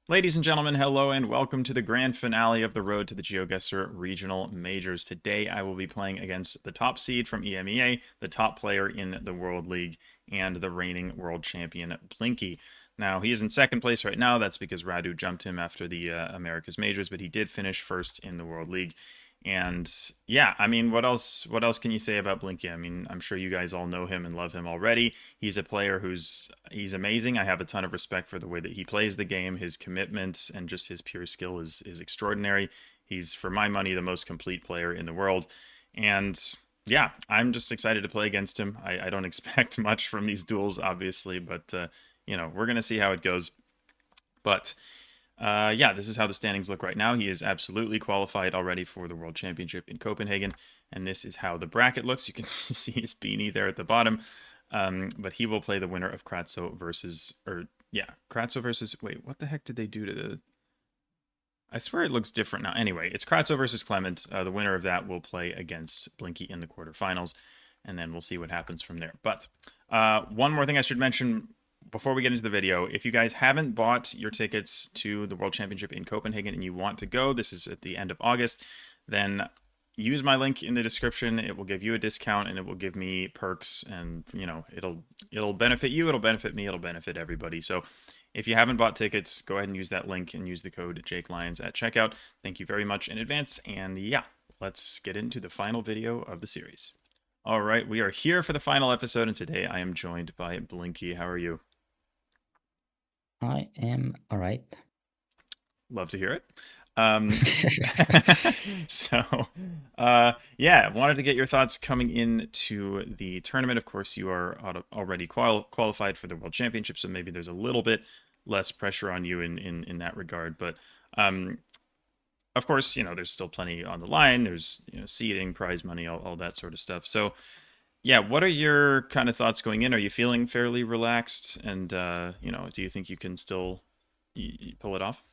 Ladies and gentlemen, hello and welcome to the grand finale of the Road to the GeoGuessr Regional Majors. Today I will be playing against the top seed from EMEA, the top player in the World League, and the reigning world champion, Blinky. Now, he is in second place right now. That's because Radu jumped him after the Americas Majors, but he did finish first in the World League. And yeah, I mean, what else can you say about Blinky? I mean, I'm sure you guys all know him and love him already. He's a player he's amazing. I have a ton of respect for the way that he plays the game. His commitment and just his pure skill is extraordinary. He's, for my money, the most complete player in the world. And yeah, I'm just excited to play against him. I don't expect much from these duels, obviously, but we're gonna see how it goes. But yeah, this is how the standings look right now. He is absolutely qualified already for the World Championship in Copenhagen. And this is how the bracket looks. You can see his beanie there at the bottom. But he will play the winner of Kratso versus, Kratso versus, wait, what the heck did they do to the... I swear it looks different now. Anyway, it's Kratso versus Clement. The winner of that will play against Blinky in the quarterfinals. And then we'll see what happens from there. But one more thing I should mention before we get into the video, if you guys haven't bought your tickets to the World Championship in Copenhagen and you want to go, this is at the end of August, then use my link in the description. It will give you a discount and it will give me perks, and it'll benefit you, it'll benefit me, it'll benefit everybody. So if you haven't bought tickets, go ahead and use that link and use the code JakeLions at checkout. Thank you very much in advance. And yeah, let's get into the final video of the series. All right, we are here for the final episode, and today I am joined by Blinky. How are you? I am all right. Love to hear it. So, yeah, wanted to get your thoughts coming into the tournament. Of course, you are already qualified for the World Championship, so maybe there's a little bit less pressure on you in that regard. But of course, there's still plenty on the line. There's seeding, prize money, all that sort of stuff. So, yeah, what are your kind of thoughts going in? Are you feeling fairly relaxed? And do you think you can still pull it off?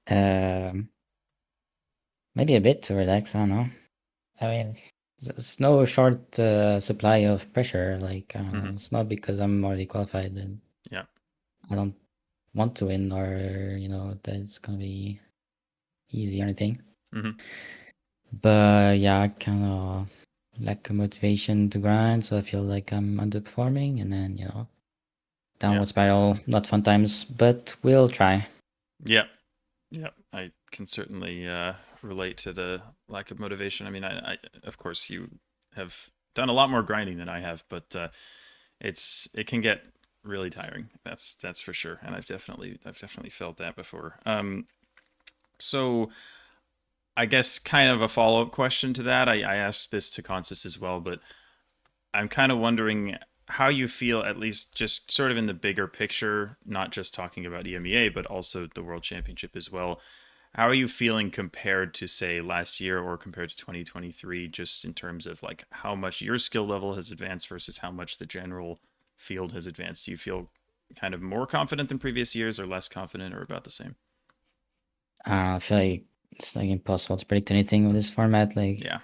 Um, Maybe a bit to relax. I don't know. I mean, it's no short supply of pressure. Like, Hmm. it's not because I'm already qualified and Yeah. I don't want to win, or that it's gonna be easy or anything. Hmm. But yeah, I kind of lack a motivation to grind, so I feel like I'm underperforming, and then Yeah. downward spiral. Not fun times, but we'll try. Yeah. Yeah. I can certainly relate to the lack of motivation. I mean, of course you have done a lot more grinding than I have, but it can get really tiring. That's for sure, and I've definitely felt that before. So I guess kind of a follow up question to that. I asked this to Consus as well, but I'm kind of wondering how you feel, at least just sort of in the bigger picture, not just talking about EMEA, but also the World Championship as well. How are you feeling compared to, say, last year or compared to 2023, just in terms of like how much your skill level has advanced versus how much the general field has advanced? Do you feel kind of more confident than previous years or less confident or about the same? I feel like it's like impossible to predict anything with this format. Like, Yeah.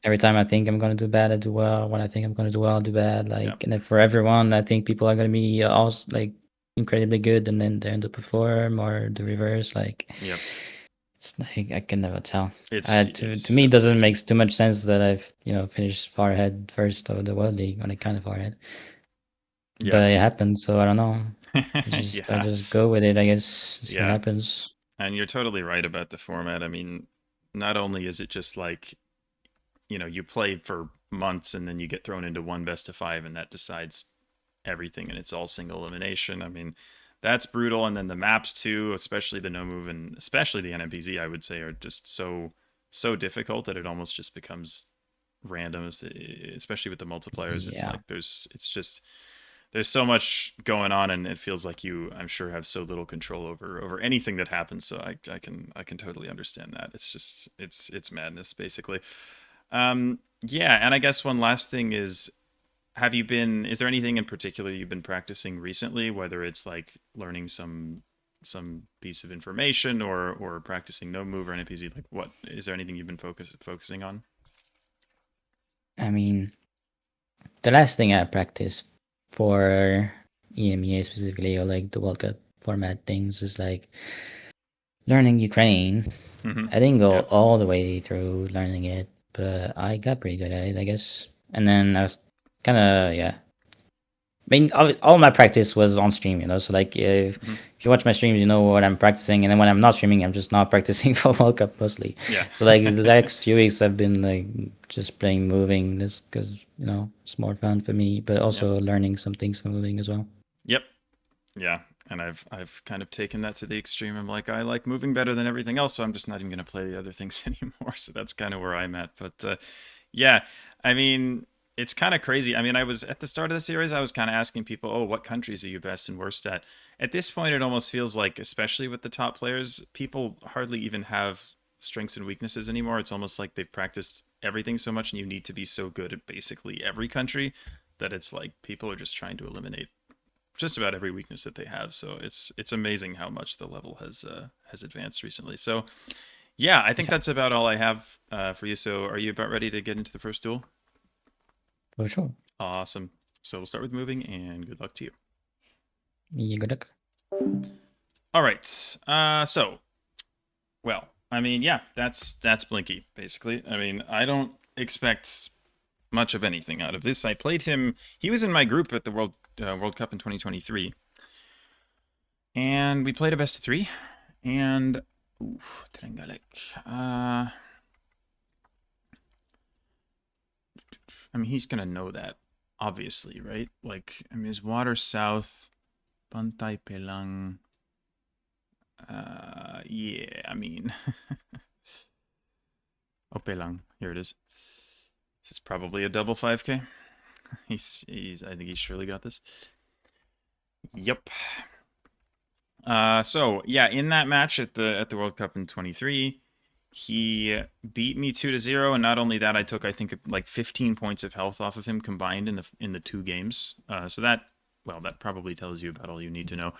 every time I think I'm gonna do bad, I do well. When I think I'm gonna do well, I do bad. Yep. Like, and then for everyone, I think people are gonna be also like incredibly good, and then they underperform, or the reverse. Like, Yep. it's like I can never tell. It's To it's me, so it doesn't crazy. make too much sense that I've finished far ahead first of the world league, or like kind of far ahead. Yeah. But it happened, so I don't know. I Yeah. just go with it. I guess see what Yeah. happens. And you're totally right about the format. I mean, not only is it just like, you play for months and then you get thrown into one best of five and that decides everything and it's all single elimination. I mean, that's brutal. And then the maps too, especially the no move and especially the NMPZ, I would say, are just so difficult that it almost just becomes random, especially with the multipliers. It's Yeah. like there's so much going on and it feels like you, I'm sure, have so little control over anything that happens. So I can totally understand that. It's just it's madness basically. Yeah, and I guess one last thing is, is there anything in particular you've been practicing recently, whether it's like learning some piece of information or practicing no move or NPZ? Like, what is there anything you've been focusing on? I mean, the last thing I practiced for EMEA specifically, or like the World Cup, format things is like learning Ukraine. Hmm. I didn't go Yeah. all the way through learning it, but I got pretty good at it, I guess. And then I was kind of, yeah. I mean, all my practice was on stream, you know. So like, Hmm. if you watch my streams, you know what I'm practicing. And then when I'm not streaming, I'm just not practicing for World Cup mostly. Yeah. So like the next few weeks, I've been like just playing moving, just because it's more fun for me, but Yep. also learning some things for moving as well. Yep. Yeah. And I've kind of taken that to the extreme. I'm like, I like moving better than everything else, so I'm just not even going to play the other things anymore. So that's kind of where I'm at. But yeah, I mean, it's kind of crazy. I mean, I was at the start of the series, I was kind of asking people, oh, what countries are you best and worst at? At this point, it almost feels like, especially with the top players, people hardly even have strengths and weaknesses anymore. It's almost like they've practiced everything so much, and you need to be so good at basically every country that it's like people are just trying to eliminate just about every weakness that they have. So it's amazing how much the level has advanced recently. So yeah, I think Yeah, that's about all I have for you. So are you about ready to get into the first duel? for sure. Awesome. So we'll start with moving, and good luck to you. You good luck. All right. Well, I mean, yeah, that's Blinky basically. I mean, I don't expect much of anything out of this. I played him. He was in my group at the World Cup in 2023, and we played a best of three. And Trengalek. I mean, he's gonna know that, obviously, right? Like, I mean, is water south, Pantai Pelang. Yeah, I mean, oh, Pelang. Here it is. This is probably a double 5K. I think he's surely got this. Yep. So yeah, in that match at the World Cup in 23, he beat me 2-0, and not only that, I think like 15 points of health off of him combined in the two games. So that probably tells you about all you need to know.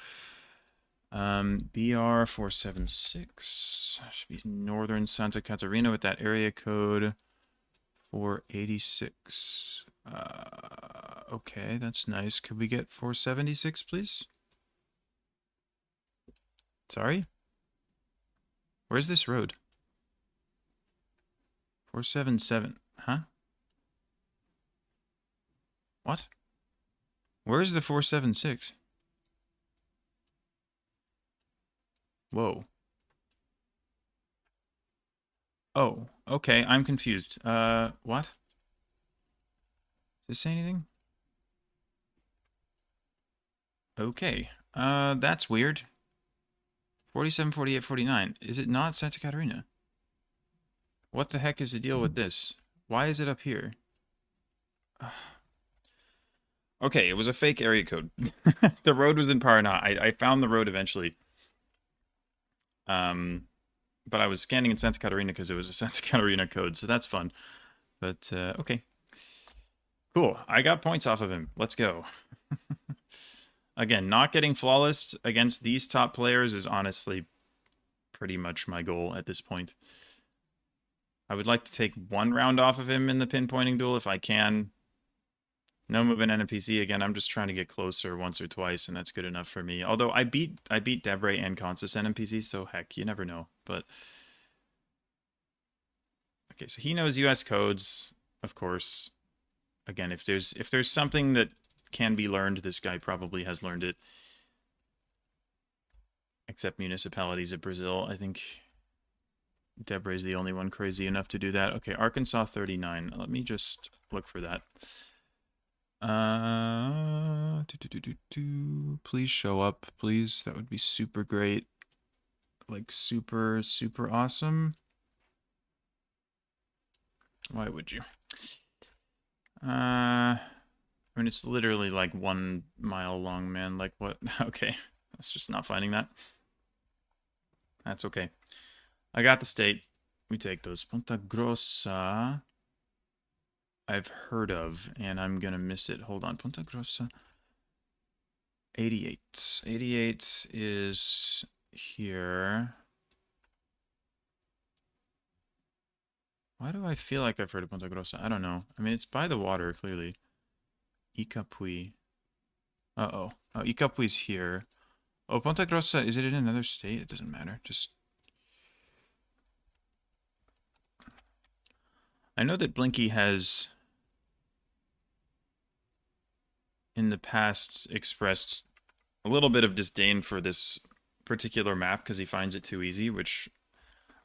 BR 476 should be Northern Santa Catarina with that area code 486. Okay, that's nice. Could we get 476, please? Sorry? Where's this road? 477. Huh? What? Where's the 476? Whoa. Oh, okay. I'm confused. What? Does this say anything? Okay. That's weird. 47, 48, 49. Is it not Santa Catarina? What the heck is the deal with this? Why is it up here? Okay, it was a fake area code. The road was in Paraná. I found the road eventually. But I was scanning in Santa Catarina because it was a Santa Catarina code, so that's fun. But okay, cool. I got points off of him. Let's go. Again, not getting flawless against these top players is honestly pretty much my goal at this point. I would like to take one round off of him in the pinpointing duel if I can. No movement NMPZ again. I'm just trying to get closer once or twice, and that's good enough for me. Although I beat Debre and Consus NMPZ, so heck, you never know. But okay, so he knows US codes, of course. Again, if there's something that can be learned, this guy probably has learned it. Except municipalities of Brazil, I think Debre is the only one crazy enough to do that. Okay, Arkansas 39. Let me just look for that. Please show up, please. That would be super great. Like super, super awesome. Why would you? I mean, it's literally like 1 mile long, man. Like what? Okay, that's just not finding that. That's okay. I got the state. We take those. Ponta Grossa, I've heard of, and I'm gonna miss it. Hold on. Ponta Grossa. 88. 88 is here. Why do I feel like I've heard of Ponta Grossa? I don't know. I mean, it's by the water, clearly. Icapui. Uh-oh. Oh, Icapui's here. Oh, Ponta Grossa, is it in another state? It doesn't matter. Just... I know that Blinky has, in the past, expressed a little bit of disdain for this particular map because he finds it too easy, which,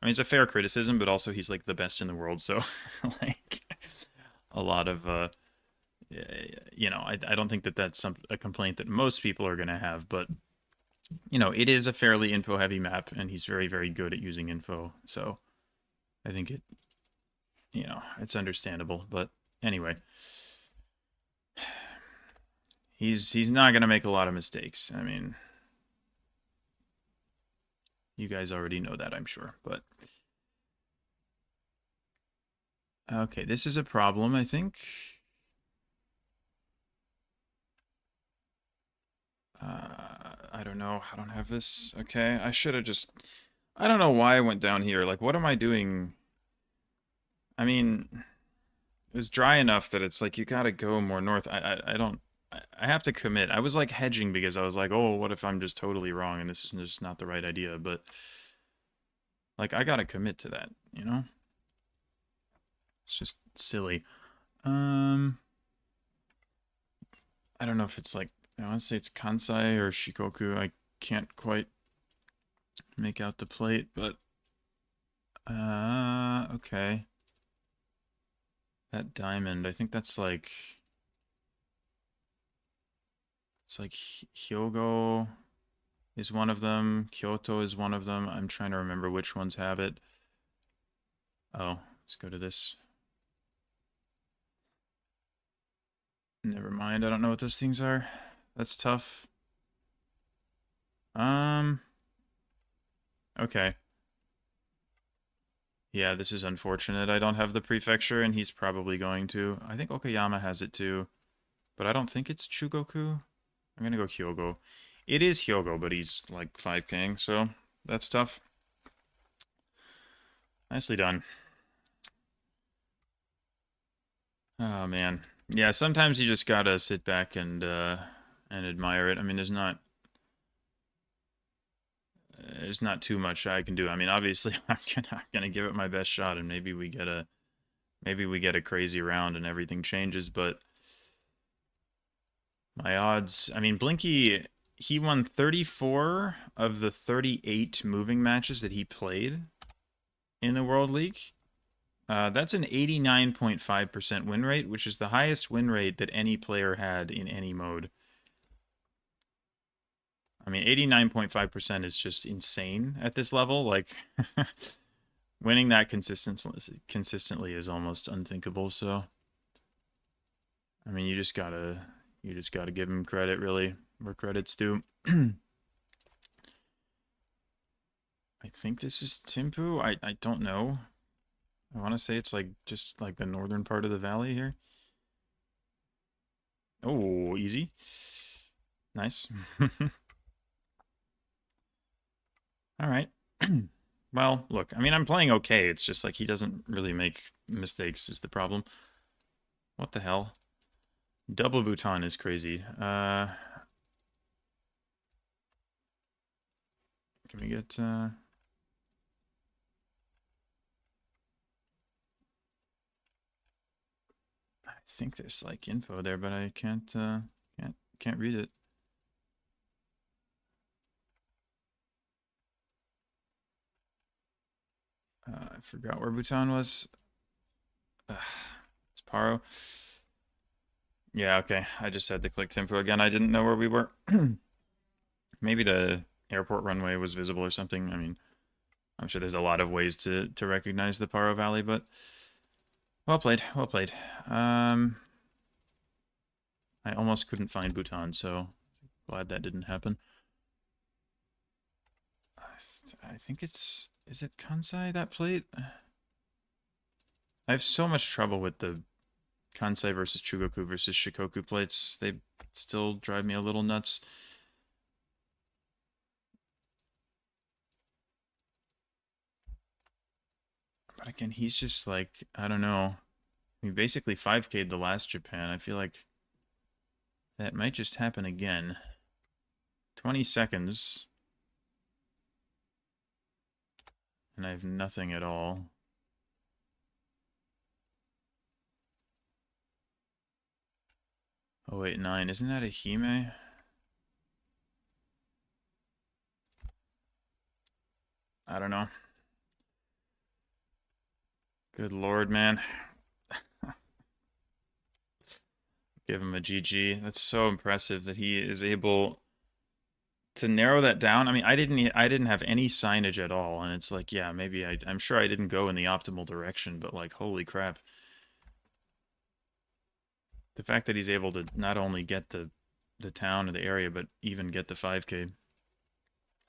I mean, it's a fair criticism, but also he's, like, the best in the world, so, like, a lot of, you know, I don't think that that's a complaint that most people are going to have, but you know, it is a fairly info heavy map, and he's very, very good at using info. So I think it, you know, it's understandable. But anyway, he's not gonna make a lot of mistakes. I mean, you guys already know that, I'm sure. But okay, this is a problem, I think. I don't know. I don't have this. Okay, I should have just. I don't know why I went down here. Like, what am I doing? I mean, it was dry enough that it's like you gotta go more north. I don't. I have to commit. I was like hedging because I was like, oh, what if I'm just totally wrong and this is just not the right idea? But like, I gotta commit to that. You know, it's just silly. Um, I don't know if it's like I want to say it's Kansai or Shikoku. I can't quite make out the plate, but okay. That diamond, I think that's like it's like Hyogo is one of them. Kyoto is one of them. I'm trying to remember which ones have it. Oh, let's go to this. Never mind. I don't know what those things are. That's tough. Um, okay. Yeah, this is unfortunate. I don't have the prefecture, and he's probably going to. I think Okayama has it too, but I don't think it's Chugoku. I'm gonna go Hyogo. It is Hyogo, but he's like 5King, so that's tough. Nicely done. Oh man. Yeah, sometimes you just gotta sit back and admire it. I mean, there's not too much I can do. I mean, obviously, I'm gonna give it my best shot, and maybe we get a crazy round and everything changes. But my odds, I mean, Blinky, he won 34 of the 38 moving matches that he played in the World League. That's an 89.5% win rate, which is the highest win rate that any player had in any mode. I mean, 89.5% is just insane at this level. Like, winning that consistently is almost unthinkable. So, I mean, you just gotta give him credit, really, where credit's due. I think this is Timpu. I don't know. I want to say it's like just like the northern part of the valley here. Oh, easy. Nice. All right. Well, look, I mean, I'm playing okay. It's just like he doesn't really make mistakes is the problem. What the hell? Double Bhutan is crazy. Can we get I think there's like info there, but I can't read it. I forgot where Bhutan was. It's Paro. Yeah, okay. I just had to click Timfu again. I didn't know where we were. Maybe the airport runway was visible or something. I mean, I'm sure there's a lot of ways to recognize the Paro Valley, but well played, well played. I almost couldn't find Bhutan, so glad that didn't happen. I think is it Kansai, that plate? I have so much trouble with the Kansai versus Chugoku versus Shikoku plates. They still drive me a little nuts. But again, he's just like, I don't know. He basically 5K'd the last Japan. I feel like that might just happen again. 20 seconds. And I have nothing at all. Oh wait, 9. Isn't that a Hime? I don't know. Good lord, man. Give him a GG. That's so impressive that he is able to narrow that down. I mean, I didn't have any signage at all, and it's like, yeah, maybe I'm sure I didn't go in the optimal direction, but like, holy crap. The fact that he's able to not only get the town or the area, but even get the 5K.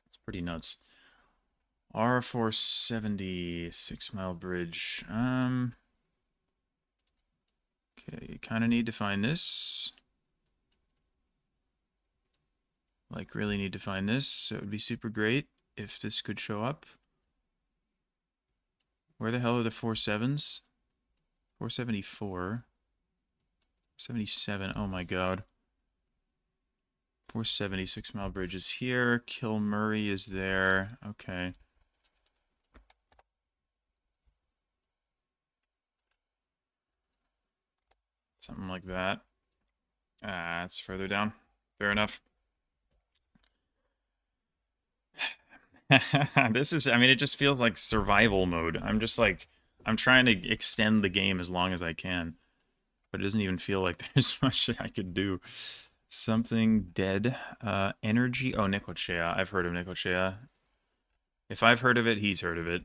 It's pretty nuts. R470, 6 Mile Bridge. Okay, you kind of need to find this. Like, really need to find this. So it would be super great if this could show up. Where the hell are the 47s? 474. 77. Oh my god. 470, 6 Mile Bridge is here. Kilmurray is there. Okay. Something like that. Ah, it's further down. Fair enough. This is, I mean, it just feels like survival mode. I'm just like, I'm trying to extend the game as long as I can. But it doesn't even feel like there's much that I could do. Something dead. Energy. Oh, Nicochea. I've heard of Nicochea. If I've heard of it, he's heard of it.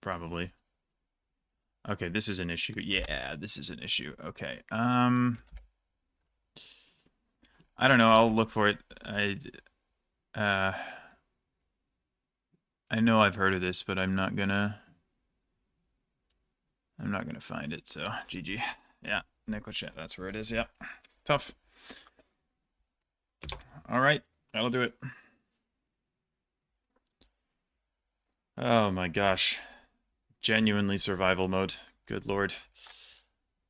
Probably. Okay, this is an issue. Yeah, this is an issue. Okay. I don't know. I'll look for it. Uh, I know I've heard of this, but I'm not gonna find it. So GG. Yeah, Nicochea. That's where it is. Yeah, tough. All right, that'll do it. Oh my gosh, genuinely survival mode. Good lord.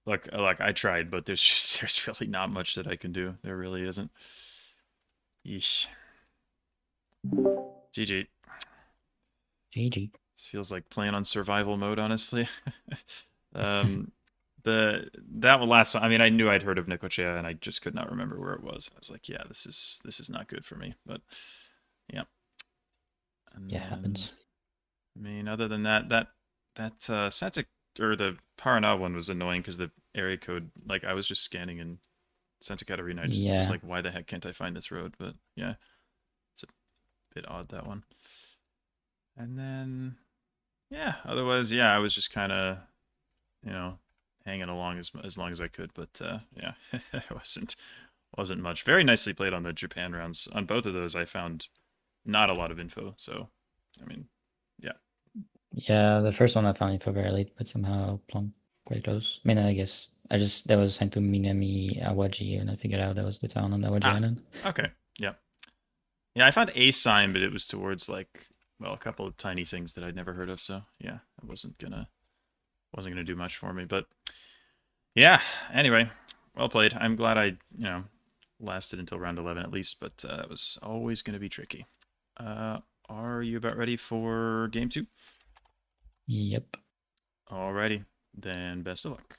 Look, I tried, but there's really not much that I can do. There really isn't. Yeesh. GG. GG. This feels like playing on survival mode, honestly. um, that last one. I mean, I knew I'd heard of Nicochea, and I just could not remember where it was. I was like, yeah, this is not good for me. But yeah. And Yeah, then, happens. I mean, other than that Satsik or the Paraná one was annoying because the area code, like I was just scanning in Santa Catarina. I just was Yeah. like, why the heck can't I find this road? But yeah, it's a bit odd, that one. And then yeah, otherwise, yeah, I was just kind of, you know, hanging along as long as I could. But yeah, it wasn't much. Very nicely played on the Japan rounds. On both of those, I found not a lot of info. So, I mean, yeah, Yeah, the first one I found info very late, but somehow plumbed quite close. I mean, I guess that was sent to Minami Awaji, and I figured out that was the town on Awaji ah, Island. okay, yeah, yeah. I found a sign, but it was towards like, well, a couple of tiny things that I'd never heard of. So yeah, it wasn't gonna do much for me. But yeah, anyway, well played. I'm glad I lasted until round 11 at least, but it was always gonna be tricky. Uh, are you about ready for game two? Yep. Alrighty, then best of luck.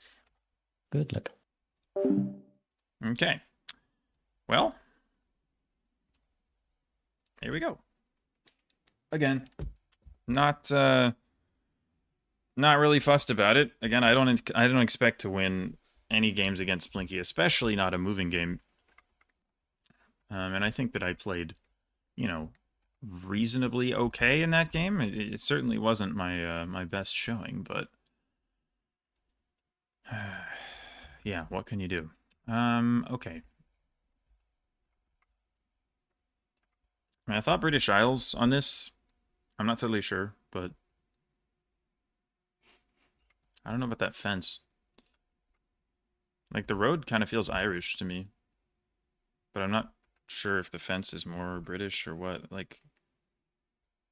Good luck. Okay, well, here we go. Again, not not really fussed about it. Again, I don't expect to win any games against Blinky, especially not a moving game. And I think that I played, you know, reasonably okay in that game. It certainly wasn't my best showing, but yeah, what can you do? Okay. I mean, I thought British Isles on this. I'm not totally sure, but I don't know about that fence. Like the road kind of feels Irish to me, but I'm not sure if the fence is more British or what. Like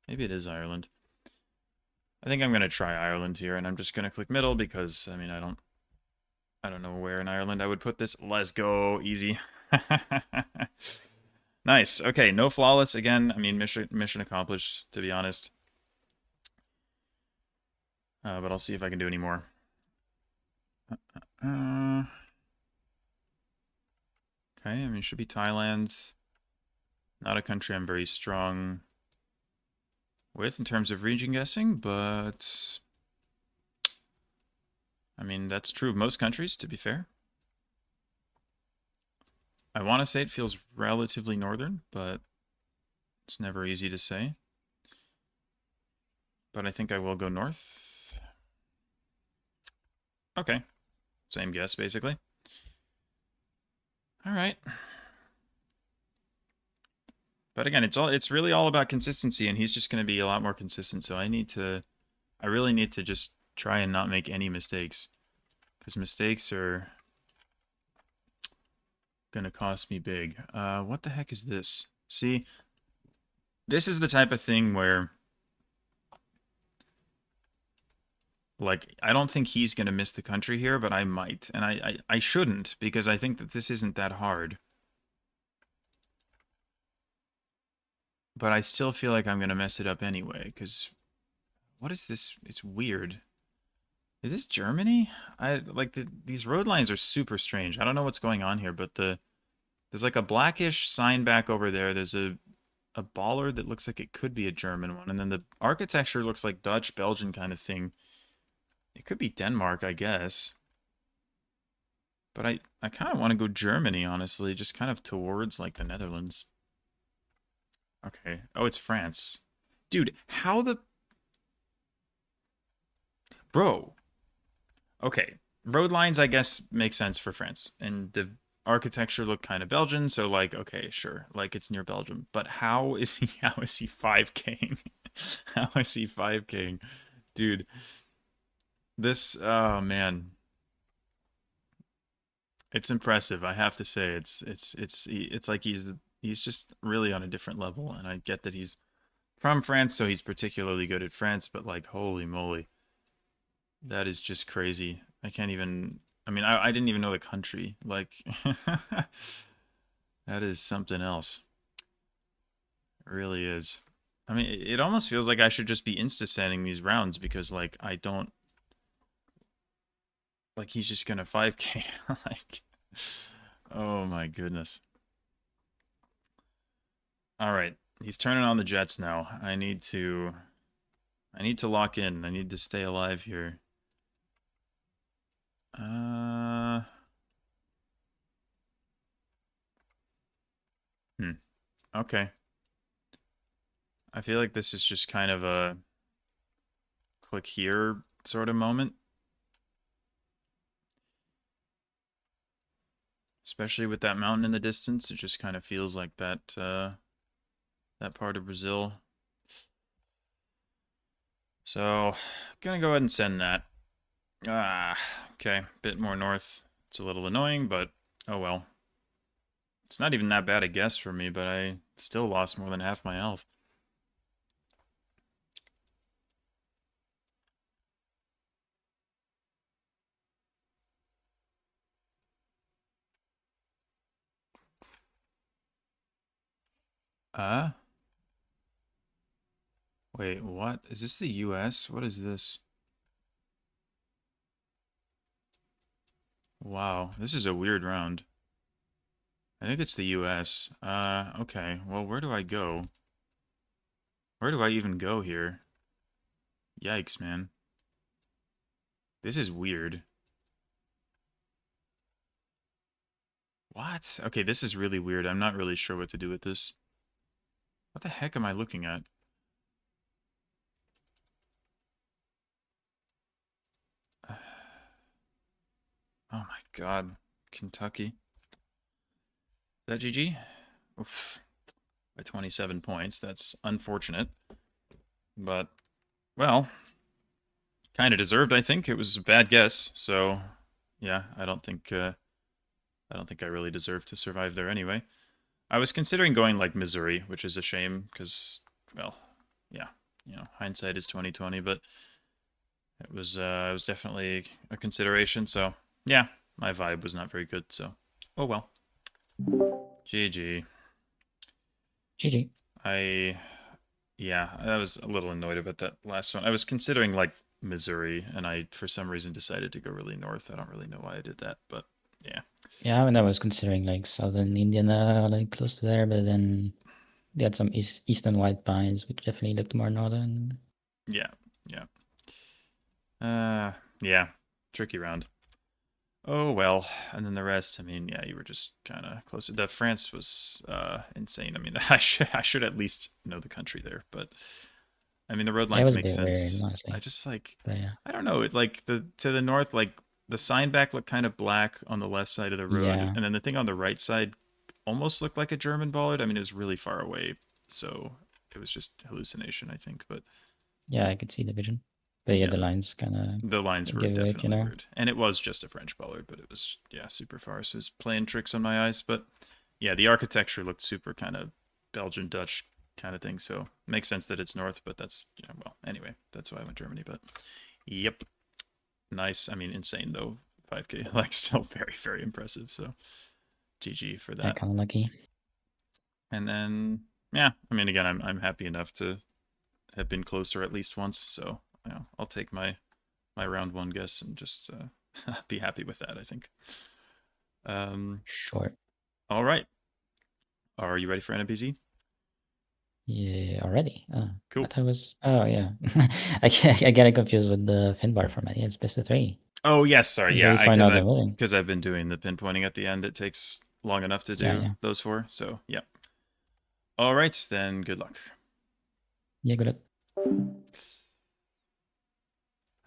maybe it is Ireland. I think I'm gonna try Ireland here, and I'm just gonna click middle because I mean I don't know where in Ireland I would put this. Let's go easy. Nice. Okay, no flawless again. I mean, mission accomplished, to be honest. But I'll see if I can do any more. Uh, okay, I mean, it should be Thailand. Not a country I'm very strong with in terms of region guessing, but I mean, that's true of most countries, to be fair. I want to say it feels relatively northern, but it's never easy to say. But I think I will go north. Okay, same guess, basically. All right. But again, it's really all about consistency, and he's just going to be a lot more consistent. So I really need to just try and not make any mistakes, because mistakes are going to cost me big. What the heck is this? See, this is the type of thing where, like, I don't think he's going to miss the country here, but I might, and I shouldn't, because I think that this isn't that hard. But I still feel like I'm going to mess it up anyway, because what is this? It's weird. Is this Germany? I like these road lines are super strange. I don't know what's going on here, but there's like a blackish sign back over there. There's a baller that looks like it could be a German one, and then the architecture looks like Dutch, Belgian kind of thing. It could be Denmark, I guess. But I kind of want to go Germany, honestly, just kind of towards like the Netherlands. Okay. Oh, it's France. Dude, how the bro? Okay, road lines I guess make sense for France, and the architecture looked kind of Belgian, so like okay, sure, like it's near Belgium. But how is he? How is he 5King? How is he 5King, dude? This oh man, it's impressive. I have to say, it's like he's just really on a different level, and I get that he's from France, so he's particularly good at France. But like, holy moly, that is just crazy. I can't even. I mean, I didn't even know the country. Like, that is something else. It really is. I mean, it almost feels like I should just be insta sending these rounds because, like, I don't. Like, he's just gonna 5K. Like, oh my goodness. All right. He's turning on the Jets now. I need to. I need to lock in. I need to stay alive here. Uh. Hmm. Okay. I feel like this is just kind of a click here sort of moment, especially with that mountain in the distance. It just kind of feels like that part of Brazil. So, gonna go ahead and send that. Ah, okay, bit more north. It's a little annoying, but oh well. It's not even that bad a guess for me, but I still lost more than half my health. Uh, wait, what? Is this the US? What is this? Wow, this is a weird round. I think it's the US. Okay. Well, where do I go? Where do I even go here? Yikes, man. This is weird. What? Okay, this is really weird. I'm not really sure what to do with this. What the heck am I looking at? Oh my god. Kentucky. Is that GG? Oof. By 27 points. That's unfortunate. But, well, kind of deserved, I think. It was a bad guess. So, yeah, I don't think I really deserved to survive there anyway. I was considering going like Missouri, which is a shame because, well, yeah, hindsight is 2020, but it was definitely a consideration. So, yeah, my vibe was not very good. So, oh well. GG. GG. I Yeah, I was a little annoyed about that last one. I was considering like Missouri, and I for some reason decided to go really north. I don't really know why I did that, but yeah. Yeah, and I was considering like southern Indiana, like close to there, but then they had some eastern white pines, which definitely looked more northern. Yeah. Yeah. Uh yeah. Tricky round. Oh well. And then the rest, I mean, yeah, you were just kind of close. The France was insane. I mean, I should at least know the country there, but I mean, the road Yeah, it lines was a make bit weird, sense. I honestly. just like, But yeah. I don't know. It like the to the north, like the sign back looked kind of black on the left side of the road, Yeah. and then the thing on the right side almost looked like a German bollard. I mean, it was really far away, so it was just hallucination, I think. But Yeah, I could see the vision. But yeah, yeah, the lines kind the lines of were give away, definitely weird, and it was just a French bollard, but it was yeah super far, so it was playing tricks on my eyes. But yeah, the architecture looked super kind of Belgian Dutch kind of thing, so it makes sense that it's north. But that's yeah, well, anyway, that's why I went Germany. But yep. Nice. I mean, insane though. 5K, like, still very, very impressive. So, GG for Yeah, that. kind of lucky. And then, yeah, I mean, again, I'm happy enough to have been closer at least once. So, I'll take my round one guess and just be happy with that. I think. Um. Short. All right. Are you ready for NMPZ? Yeah, already. I Cool. thought it was. Oh yeah, I get it confused with the Finbar format. Yeah, it's best of three. Oh yes, sorry. It's Yeah, very I far because now than I've willing. because I've been doing the pinpointing at the end. It takes long enough to Yeah, do yeah, those four. So, yeah. All right, then. Good luck. yeah. Good luck.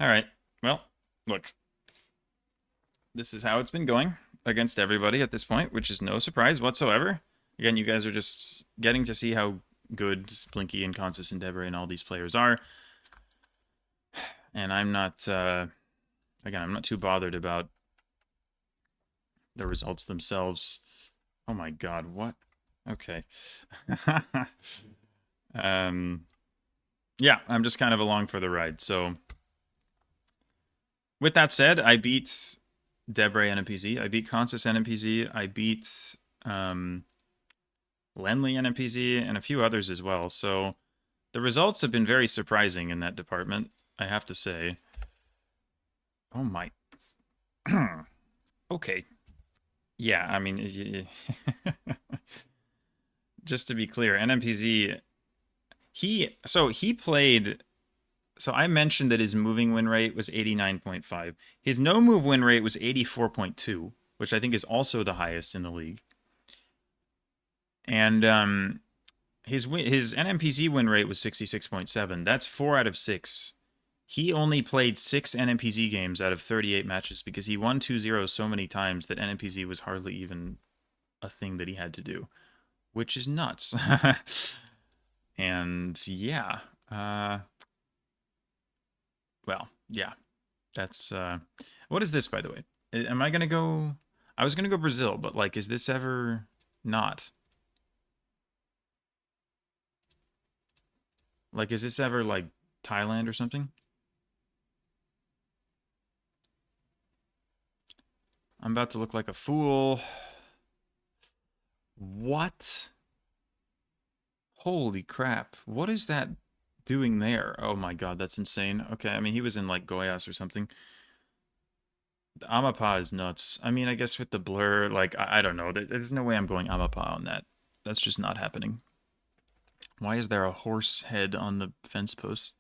All right. Well, look. This is how it's been going against everybody at this point, which is no surprise whatsoever. Again, you guys are just getting to see how good Blinky and Consus and Debre and all these players are. And I'm not, again, I'm not too bothered about the results themselves. Oh my god, what? Okay. um, yeah, I'm just kind of along for the ride. So, with that said, I beat Debre NMPZ. I beat Consus NMPZ. I beat Lenley NMPZ, and a few others as well. So the results have been very surprising in that department, I have to say. Oh my. Okay. Yeah, I mean, just to be clear, NMPZ, he played. So I mentioned that his moving win rate was 89.5. His no move win rate was 84.2, which I think is also the highest in the league. And his NMPZ win rate was 66.7. That's 4 out of 6. He only played 6 NMPZ games out of 38 matches because he won 2-0 so many times that NMPZ was hardly even a thing that he had to do, which is nuts. And yeah, well, yeah, that's what is this, by the way? Am I gonna go? I was gonna go Brazil, but like, is this ever not? Like, is this ever like Thailand or something? I'm about to look like a fool. What? Holy crap. What is that doing there? Oh my god, that's insane. Okay, I mean, he was in like Goiás or something. The Amapá is nuts. I mean, I guess with the blur, like, I don't know. There's no way I'm going Amapá on that. That's just not happening. Why is there a horse head on the fence post?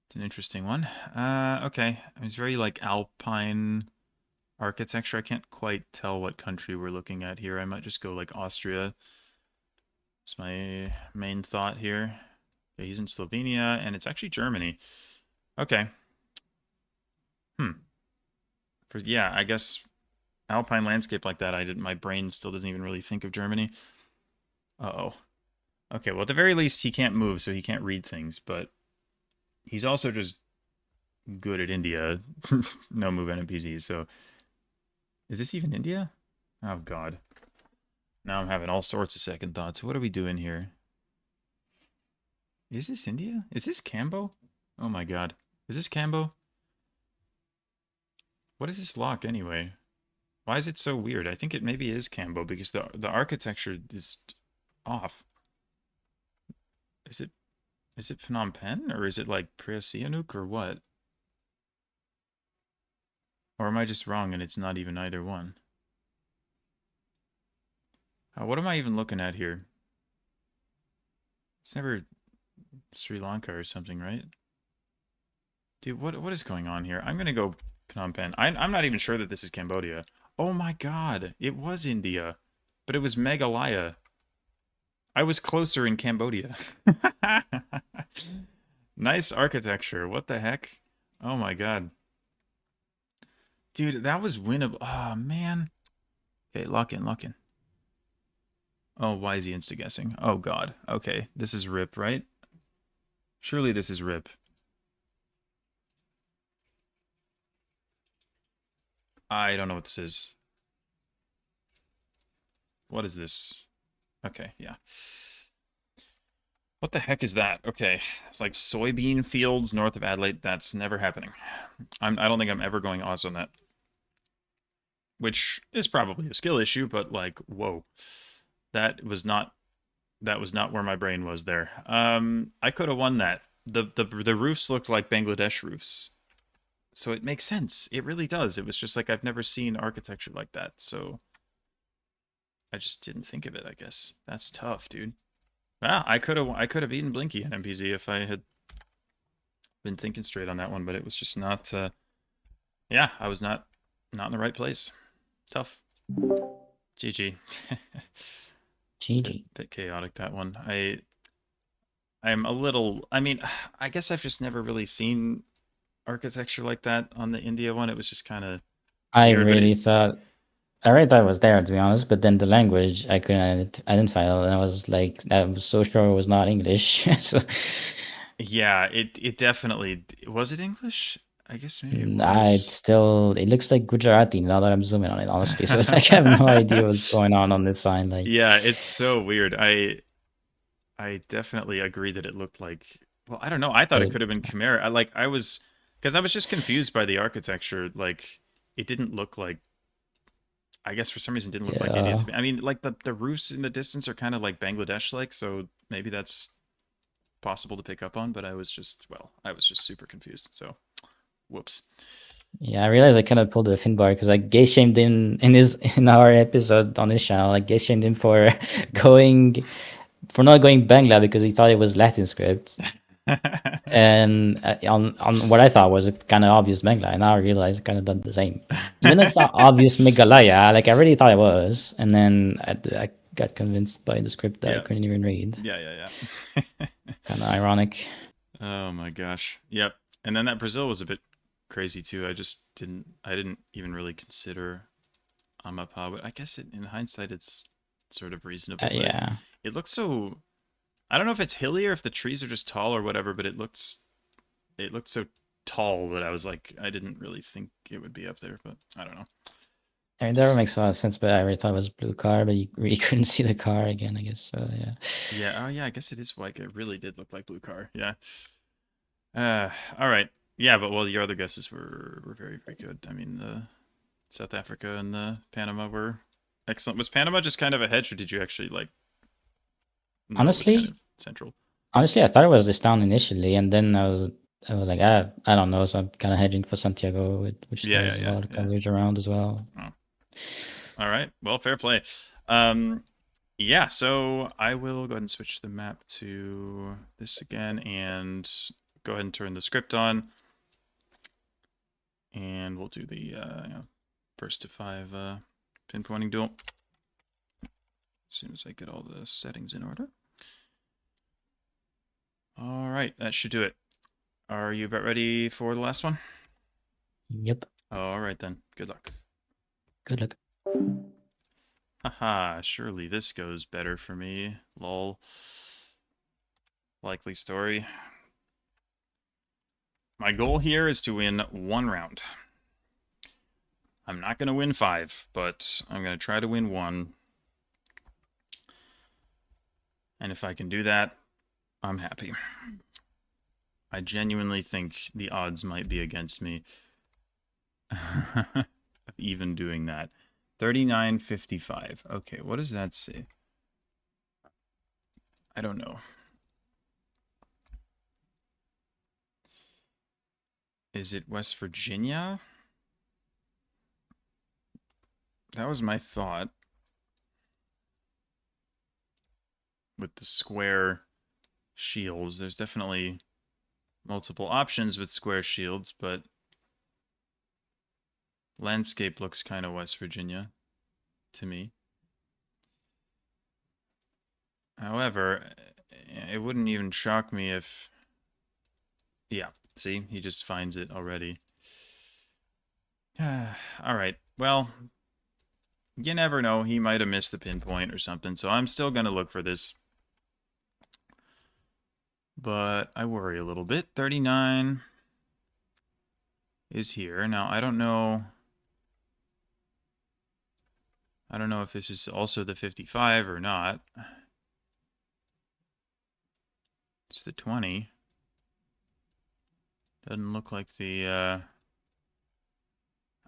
It's an interesting one. Okay. It's very like alpine architecture. I can't quite tell what country we're looking at here. I might just go like Austria. It's my main thought here. Okay, he's in Slovenia, and it's actually Germany. Okay. Hmm. Yeah, I guess alpine landscape like that. I didn't. My brain still doesn't even really think of Germany. Uh oh. Okay. Well, at the very least, he can't move, so he can't read things. But he's also just good at India. No move NPCs. So is this even India? Oh God. Now I'm having all sorts of second thoughts. What are we doing here? Is this India? Is this Cambo? Oh my God. Is this Cambo? What is this lock anyway? Why is it so weird? I think it maybe is Cambo because the architecture is off. Is it Phnom Penh or is it like Sihanouk or what? Or am I just wrong and it's not even either one? What am I even looking at here? It's never Sri Lanka or something, right? Dude, what is going on here? I'm gonna go Phnom Penh. I'm not even sure that this is Cambodia. Oh my god, it was India, but it was Meghalaya. I was closer in Cambodia. Nice architecture. What the heck? Oh my god. Dude, that was winnable. Oh man. Okay, lock in, lock in. Oh, why is he insta-guessing? Oh god. Okay, this is RIP, right? Surely this is RIP. I don't know what this is. What is this? Okay, yeah. What the heck is that? Okay, it's like soybean fields north of Adelaide. That's never happening. I don't think I'm ever going Oz on that. Which is probably a skill issue, but like, whoa. That was not where my brain was there. I could have won that. The roofs looked like Bangladesh roofs. So it makes sense. It really does. It was just like I've never seen architecture like that. So I just didn't think of it, I guess. That's tough, dude. Ah, I could have beaten Blinky in NMPZ if I had been thinking straight on that one, but it was just not yeah, I was not in the right place. Tough. GG. bit, GG. bit chaotic that one. I'm a little I mean, I guess I've just never really seen architecture like that on the India one. It was just kind of I weird, but really thought I really thought it was there, to be honest, but then the language I couldn't identify it, and I was like, I was so sure it was not English. So yeah, it definitely was it English? I guess maybe it I was. still it looks like Gujarati now that I'm zooming on it, honestly. So like, I have no idea what's going on this sign. Like, Yeah, it's so weird. I definitely agree that it looked like well, I don't know. I thought it but could have been Khmer. I was because I was just confused by the architecture. Like it didn't look like I guess for some reason it didn't look like India yeah, to me. I mean, like the roofs in the distance are kind of like Bangladesh like, so maybe that's possible to pick up on, but I was just super confused. So, whoops. yeah, I realized I kind of pulled a Finbar because I gay shamed him in our episode on his channel. I gay shamed him for going for not going Bangla because he thought it was Latin script. And on what I thought was a kind of obvious Meghalaya, and now I realize I kind of done the same. Even though it's not obvious Meghalaya, like I really thought it was, and then I got convinced by the script that I Yeah. couldn't even read. Yeah. Kind of ironic. Oh my gosh. Yep. And then that Brazil was a bit crazy too. I didn't even really consider Amapá, but I guess in hindsight it's sort of reasonable, but Yeah, it looks so I don't know if it's hilly or if the trees are just tall or whatever, but it looked so tall that I was like I didn't really think it would be up there, but I don't know. I mean that Just makes a lot of sense. But I really thought it was blue car, but you really couldn't see the car again. I guess so. Yeah. yeah, oh yeah, I guess it is like it really did look like blue car. Yeah. All right. Yeah, but well, your other guesses were very very good. I mean, the South Africa and the Panama were excellent. Was Panama just kind of a hedge, or did you actually like know it was kind Honestly, of central? honestly, I thought it was this town initially, and then I was like, I don't know. So I'm kind of hedging for Santiago, which has a lot of Yeah. coverage around as well. Oh, all right. Well, fair play. Yeah. So I will go ahead and switch the map to this again, and go ahead and turn the script on, and we'll do the first to five pinpointing duel as soon as I get all the settings in order. All right, that should do it. Are you about ready for the last one? Yep. All right then. Good luck. Good luck. Haha, surely this goes better for me. Lol. Likely story. My goal here is to win one round. I'm not going to win 5, but I'm going to try to win 1. And if I can do that, I'm happy. I genuinely think the odds might be against me of even doing that. 39.55. Okay, what does that say? I don't know. Is it West Virginia? That was my thought. With the square shields, there's definitely multiple options with square shields, but landscape looks kind of West Virginia to me. However, it wouldn't even shock me if... Yeah, see? He just finds it already. Alright, well, you never know. He might have missed the pinpoint or something, so I'm still going to look for this. But I worry a little bit. 39 is here. Now, I don't know... I don't know if this is also the 55 or not. It's the 20. Doesn't look like the...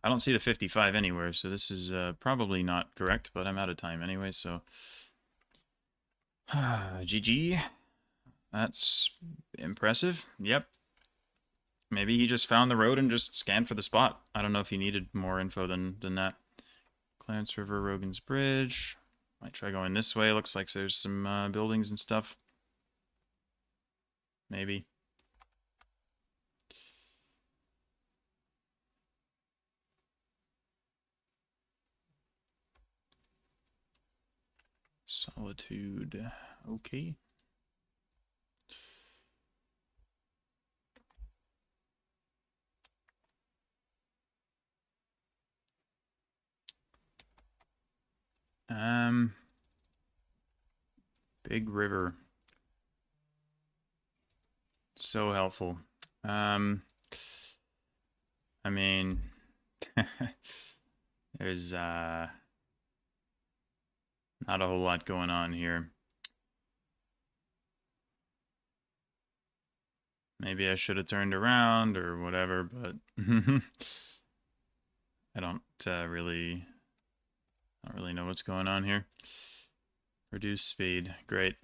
I don't see the 55 anywhere, so this is probably not correct, but I'm out of time anyway, so... GG. That's impressive. Yep. Maybe he just found the road and just scanned for the spot. I don't know if he needed more info than that. Clarence River, Rogan's Bridge. Might try going this way. Looks like there's some buildings and stuff. Maybe. Solitude. Okay. Big River. So helpful. I mean, there's not a whole lot going on here. Maybe I should have turned around or whatever, but I don't really know what's going on here. Reduce speed. Great.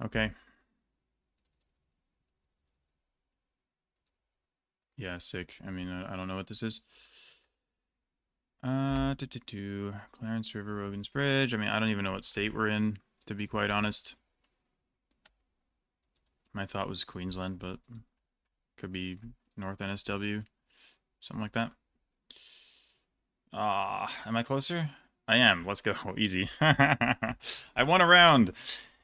Okay. Yeah, sick. I mean, I don't know what this is. Clarence River, Rogan's Bridge. I mean, I don't even know what state we're in, to be quite honest. My thought was Queensland, but could be North NSW, something like that. Am I closer? I am. Let's go. Easy. I won a round.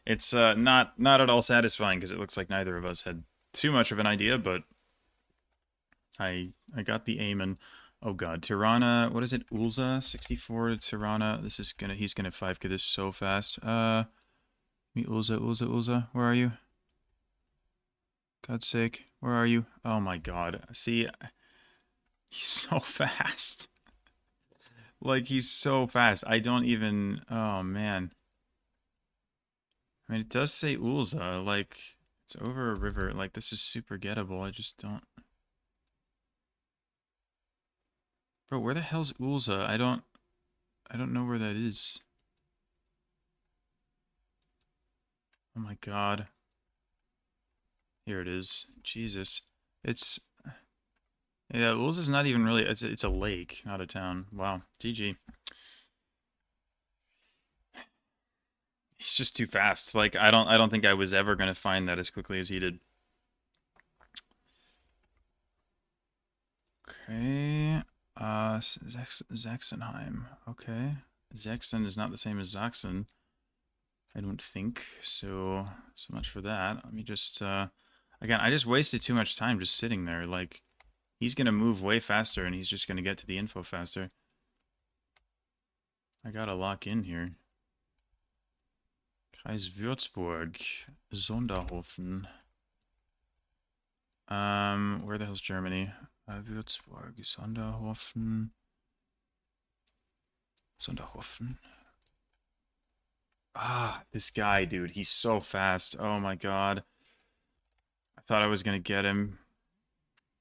It's not at all satisfying because it looks like neither of us had too much of an idea, but I got the aim and oh god, Tirana, what is it? Ulza 64 Tirana. This is gonna he's gonna 5k this so fast. Me Ulza, where are you? God's sake, where are you? Oh my god. See, he's so fast. Like he's so fast. I don't even oh man. I mean it does say Ulza, like it's over a river. Like this is super gettable. I just don't Bro, where the hell's Ulza? I don't know where that is. Oh my god. Here it is. Jesus. It's yeah, Ulza's not even really it's a lake, not a town. Wow. GG. He's just too fast. Like I don't think I was ever gonna find that as quickly as he did. Okay. Zaxenheim. Okay. Zaxen is not the same as Zaxen. I don't think. So much for that. Let me just again, I just wasted too much time just sitting there. Like he's gonna move way faster and he's just gonna get to the info faster. I gotta lock in here. Kreis Würzburg. Sonderhofen. Where the hell's Germany? Würzburg, Sonderhofen. Sonderhofen. Ah, this guy, dude. He's so fast. Oh my god. I thought I was gonna get him,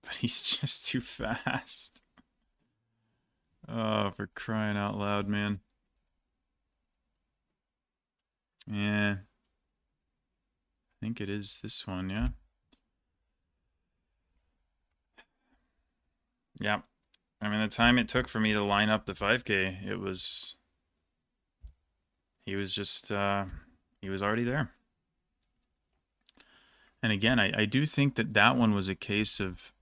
but he's just too fast. Oh, for crying out loud, man. Yeah, I think it is this one, yeah? Yeah. I mean, the time it took for me to line up the 5K, it was. He was just. He was already there. And again, I do think that that one was a case of.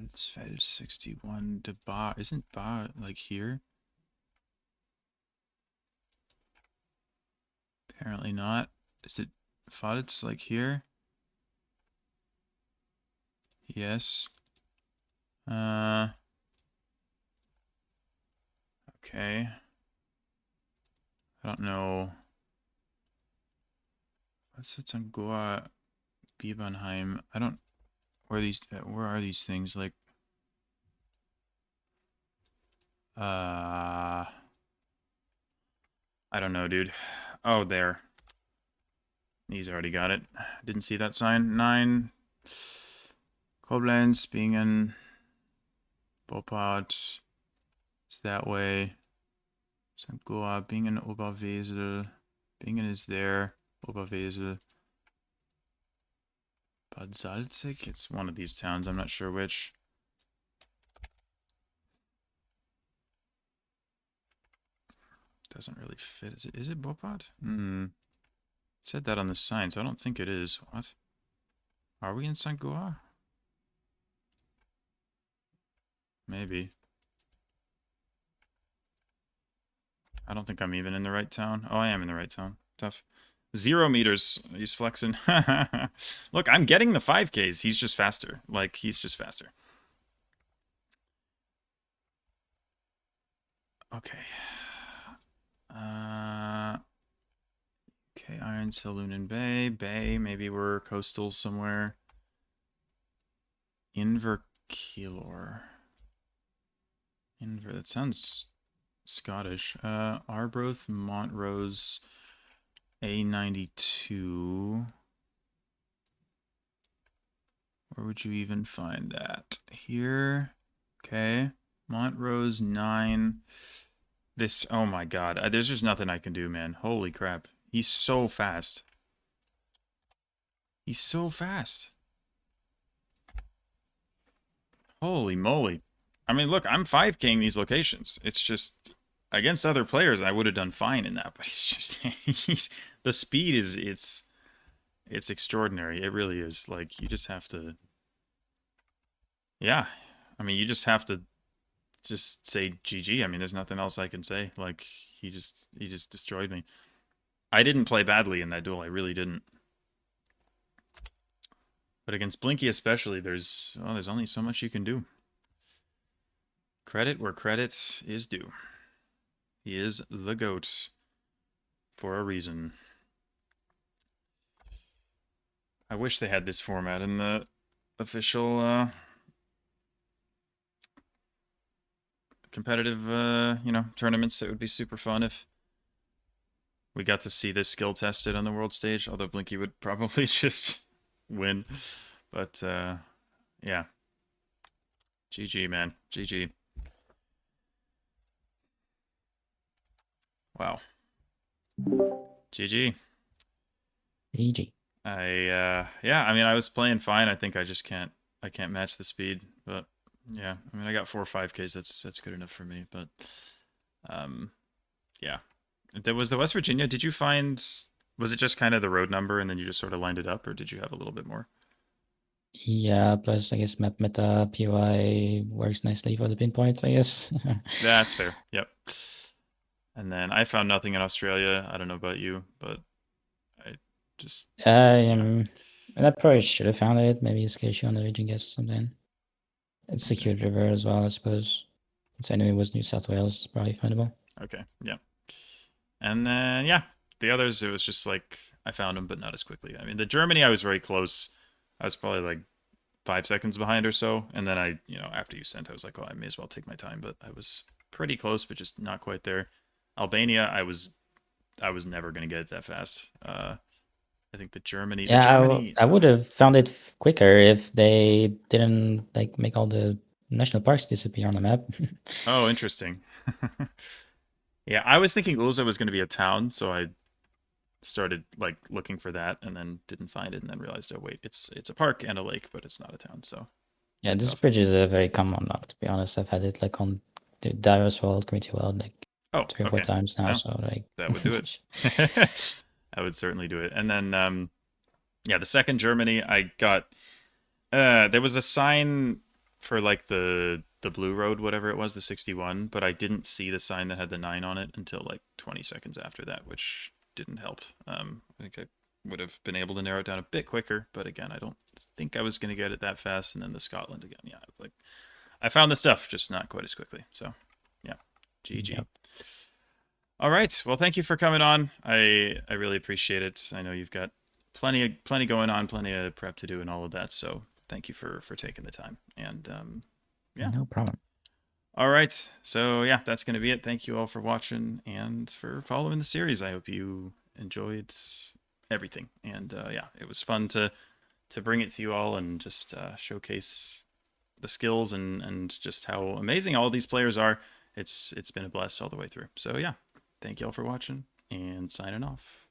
It's 61 to Ba. Isn't Ba like here? Apparently not. Is it Fadit's like here? Yes. Uh. Okay. I don't know. What's it on Goa Biebenheim? I don't. Where are these things? Like. Uh. I don't know, dude. Oh, there. He's already got it. Didn't see that sign. 9. Koblenz, Bingen, Boppard. It's that way. St. Goa, Bingen, Oberwesel. Bingen is there. Oberwesel. Bad Salzig? It's one of these towns. I'm not sure which. Doesn't really fit. Is it Boppard? Hmm. Said that on the sign, so I don't think it is. What? Are we in St. Goa? Maybe. I don't think I'm even in the right town. Oh, I am in the right town. Tough. 0 meters. He's flexing. Look, I'm getting the 5Ks. He's just faster. Like, he's just faster. Okay. Okay, Iron Saloon and Bay. Bay, maybe we're coastal somewhere. Inverkeilor. That sounds Scottish. Arbroath, Montrose, A92. Where would you even find that? Here. Okay. Montrose 9. This, oh my god. There's just nothing I can do, man. Holy crap. He's so fast. He's so fast. Holy moly. I mean, look, I'm 5King these locations. It's just, against other players, I would have done fine in that, but he's just, the speed is, it's extraordinary. It really is. Like, you just have to, yeah. I mean, you just have to just say GG. I mean, there's nothing else I can say. Like, he just destroyed me. I didn't play badly in that duel. I really didn't. But against Blinky especially, there's only so much you can do. Credit where credit is due. He is the GOAT for a reason. I wish they had this format in the official competitive tournaments. It would be super fun if we got to see this skill tested on the world stage, although Blinky would probably just win. But yeah. GG, man. GG. Wow. GG. GG. Yeah, I mean I was playing fine. I think I can't match the speed, but yeah. I mean I got 4 5Ks. That's good enough for me, but um yeah. There was the West Virginia. Did you find was it just kind of the road number and then you just sort of lined it up, or did you have a little bit more? Yeah, plus I guess map meta POI works nicely for the pinpoints, I guess. That's fair. Yep. And then I found nothing in Australia. I don't know about you, but I just yeah. And I probably should have found it. Maybe a skill on the Raging Guess or something. It's a Okay. huge river as well, I suppose. Since I knew it was New South Wales, it's probably findable. Okay. Yeah. And then yeah, the others it was just like I found them, but not as quickly. I mean, the Germany I was very close. I was probably like 5 seconds behind or so, and then after you sent, I was like, oh, I may as well take my time, but I was pretty close, but just not quite there. Albania, I was never gonna get it that fast. I think the Yeah, Germany. I would have found it quicker if they didn't like make all the national parks disappear on the map. Oh, interesting. Yeah, I was thinking Ulza was going to be a town, so I started like looking for that and then didn't find it and then realized, oh wait, it's a park and a lake, but it's not a town. So Yeah, bit this tough. bridge is a very common lock, to be honest. I've had it like on the Divers World, Community World, like Oh, 3 or 4 okay. times now. No, So like, that would do it. I would certainly do it. And then yeah, the second Germany, I got there was a sign for like the blue road, whatever it was, the 61, but I didn't see the sign that had the 9 on it until like 20 seconds after that, which didn't help. I think I would have been able to narrow it down a bit quicker, but again, I don't think I was going to get it that fast. And then the Scotland again, yeah, like I found the stuff, just not quite as quickly. So yeah, GG. yep. All right. Well, thank you for coming on. I really appreciate it. I know you've got plenty going on, plenty of prep to do, and all of that. So thank you for taking the time. And yeah. No problem. All right. So yeah, that's gonna be it. Thank you all for watching and for following the series. I hope you enjoyed everything. And yeah, it was fun to bring it to you all and just showcase the skills and just how amazing all these players are. It's been a blast all the way through. So yeah, thank you all for watching and signing off.